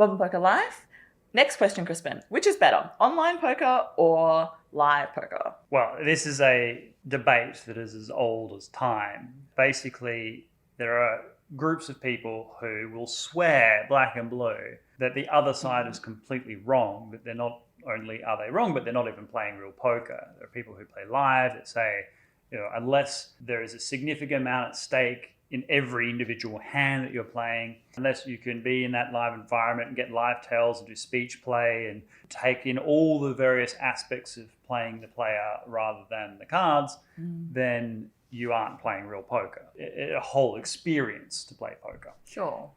Bob and Poker Live. Next question, Crispin. Which is better, online poker or live poker? Well, this is a debate that is as old as time. Basically, there are groups of people who will swear black and blue that the other side is completely wrong, that they're not only are they wrong, but they're not even playing real poker. There are people who play live that say, unless there is a significant amount at stake in every individual hand that you're playing, unless you can be in that live environment and get live tells and do speech play and take in all the various aspects of playing the player rather than the cards, then you aren't playing real poker. A whole experience to play poker. Sure.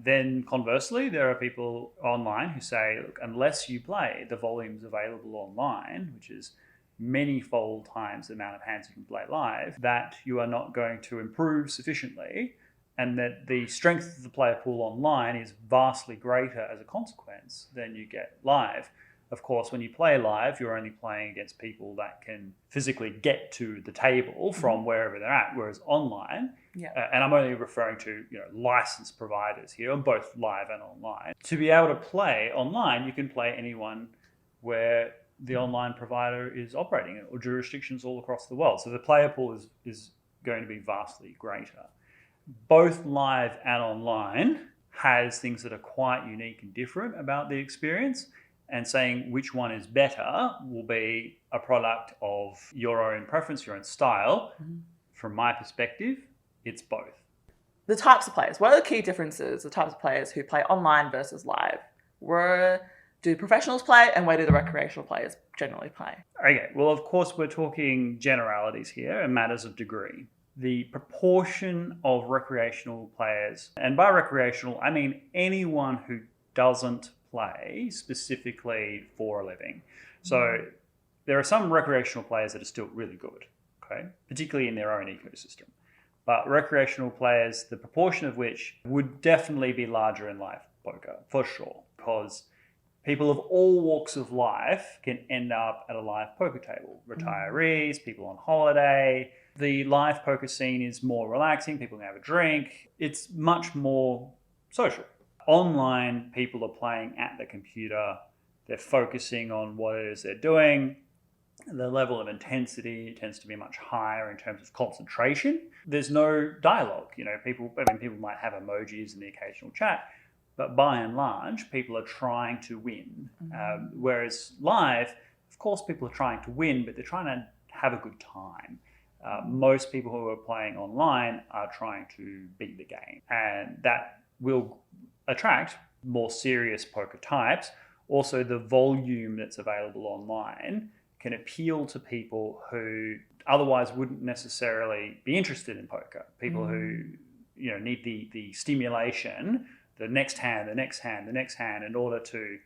Then conversely, there are people online who say, look, unless you play the volumes available online, which is many-fold times the amount of hands you can play live, that you are not going to improve sufficiently, and that the strength of the player pool online is vastly greater as a consequence than you get live. Of course, when you play live, you're only playing against people that can physically get to the table from wherever they're at, whereas online, and I'm only referring to licensed providers here, on both live and online. To be able to play online, you can play anyone where the online provider is operating in, or jurisdictions all across the world. So the player pool is going to be vastly greater. Both live and online has things that are quite unique and different about the experience, and saying which one is better will be a product of your own preference, your own style. From my perspective, it's both. The types of players. What are the key differences, the types of players who play online versus live? Where do professionals play, and where do the recreational players generally play? Okay, well, of course, we're talking generalities here and matters of degree. The proportion of recreational players, and by recreational, I mean anyone who doesn't play specifically for a living. So there are some recreational players that are still really good, okay, particularly in their own ecosystem. But recreational players, the proportion of which would definitely be larger in live poker, for sure, because people of all walks of life can end up at a live poker table. Retirees, people on holiday. The live poker scene is more relaxing. People can have a drink. It's much more social. Online, people are playing at the computer. They're focusing on what it is they're doing. The level of intensity tends to be much higher in terms of concentration. There's no dialogue. People might have emojis in the occasional chat, but by and large, people are trying to win. Whereas live, of course, people are trying to win, but they're trying to have a good time. Most people who are playing online are trying to beat the game, and that will attract more serious poker types. Also, the volume that's available online can appeal to people who otherwise wouldn't necessarily be interested in poker. People who need the stimulation, the next hand, the next hand, the next hand, in order to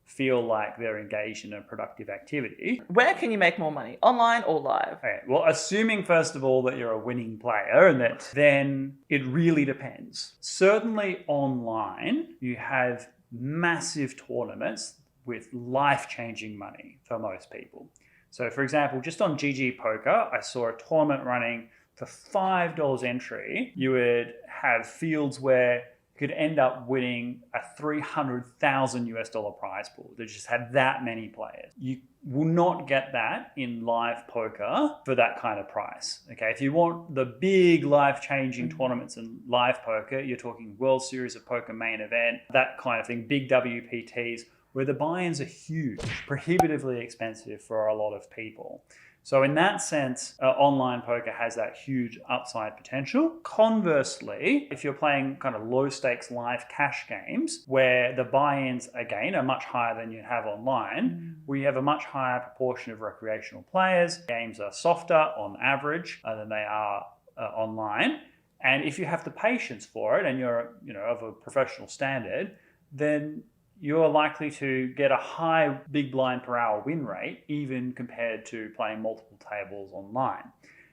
feel like they're engaged in a productive activity. Where can you make more money, online or live? Okay, well, assuming first of all that you're a winning player, and that then it really depends. Certainly online, you have massive tournaments with life-changing money for most people. So for example, just on GG Poker, I saw a tournament running for $5 entry. You would have fields where could end up winning a $300,000 prize pool. They just had that many players. You will not get that in live poker for that kind of price. Okay, if you want the big life-changing tournaments in live poker, you're talking World Series of Poker main event, that kind of thing, big WPTs, where the buy-ins are huge, prohibitively expensive for a lot of people. So in that sense, online poker has that huge upside potential. Conversely, if you're playing kind of low stakes live cash games where the buy-ins, again, are much higher than you have online, where you have a much higher proportion of recreational players, games are softer on average than they are online. And if you have the patience for it and you're of a professional standard, then you're likely to get a high big blind per hour win rate, even compared to playing multiple tables online.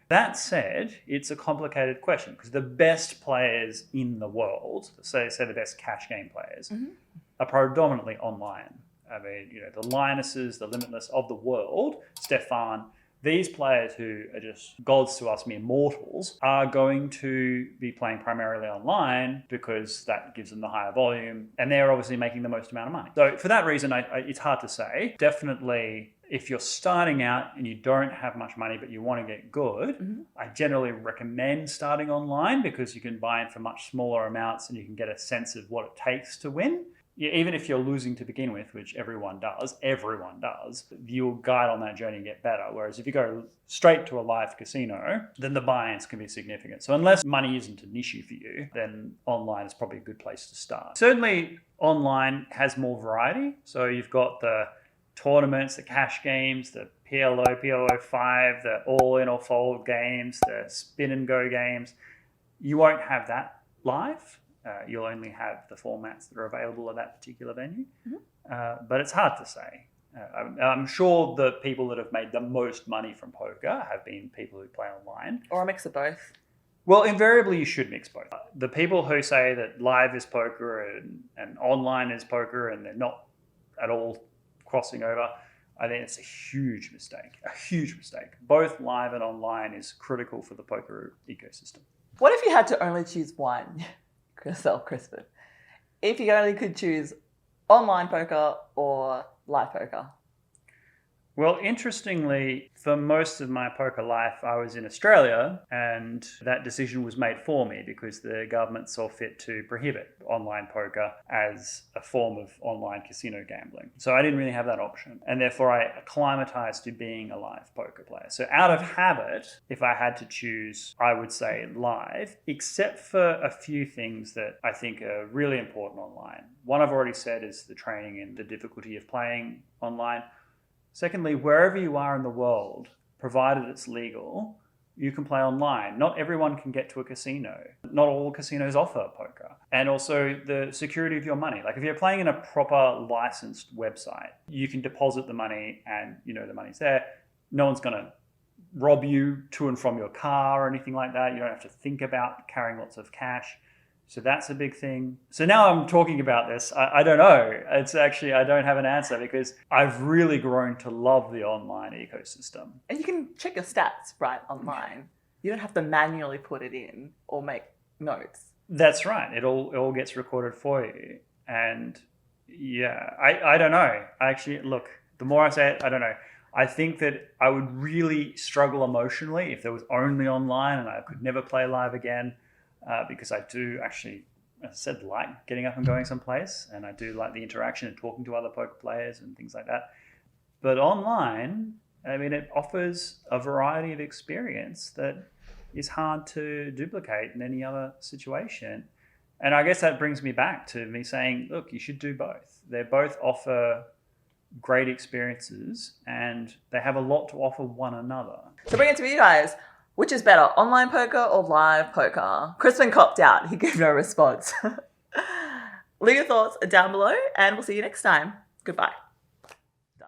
That said, it's a complicated question because the best players in the world, say the best cash game players, are predominantly online. I mean, the Linuses, the Limitless of the world, Stefan, These players who are just gods to us mere mortals are going to be playing primarily online because that gives them the higher volume, and they're obviously making the most amount of money. So for that reason, it's hard to say. Definitely, if you're starting out and you don't have much money but you want to get good, I generally recommend starting online because you can buy in for much smaller amounts and you can get a sense of what it takes to win. Yeah, even if you're losing to begin with, which everyone does, you'll guide on that journey and get better. Whereas if you go straight to a live casino, then the buy-ins can be significant. So unless money isn't an issue for you, then online is probably a good place to start. Certainly online has more variety. So you've got the tournaments, the cash games, the PLO, PLO5, the all-in or fold games, the spin and go games. You won't have that live. You'll only have the formats that are available at that particular venue. But it's hard to say. I'm sure the people that have made the most money from poker have been people who play online. Or a mix of both. Well, invariably you should mix both. The people who say that live is poker and online is poker and they're not at all crossing over, I think it's a huge mistake. Both live and online is critical for the poker ecosystem. What if you had to only choose one? Crispin. If you only could choose online poker or live poker? Well, interestingly, for most of my poker life, I was in Australia, and that decision was made for me because the government saw fit to prohibit online poker as a form of online casino gambling. So I didn't really have that option, and therefore I acclimatized to being a live poker player. So out of habit, if I had to choose, I would say live, except for a few things that I think are really important online. One I've already said is the training and the difficulty of playing online. Secondly, wherever you are in the world, provided it's legal, you can play online. Not everyone can get to a casino. Not all casinos offer poker. And also the security of your money. Like if you're playing in a proper licensed website, you can deposit the money and you know the money's there. No one's going to rob you to and from your car or anything like that. You don't have to think about carrying lots of cash. So that's a big thing. So now I'm talking about this. I don't know. It's actually, I don't have an answer because I've really grown to love the online ecosystem. And you can check your stats right online. You don't have to manually put it in or make notes. That's right. It all gets recorded for you. And yeah, I don't know. Actually, look, the more I say it, I don't know. I think that I would really struggle emotionally if there was only online and I could never play live again. Because I do actually, as I said, like getting up and going someplace, and I do like the interaction and talking to other poker players and things like that. But online, I mean, it offers a variety of experience that is hard to duplicate in any other situation. And I guess that brings me back to me saying, look, you should do both. They both offer great experiences and they have a lot to offer one another. So bring it to you guys. Which is better, online poker or live poker? Crispin copped out. He gave no response. Leave your thoughts down below and we'll see you next time. Goodbye.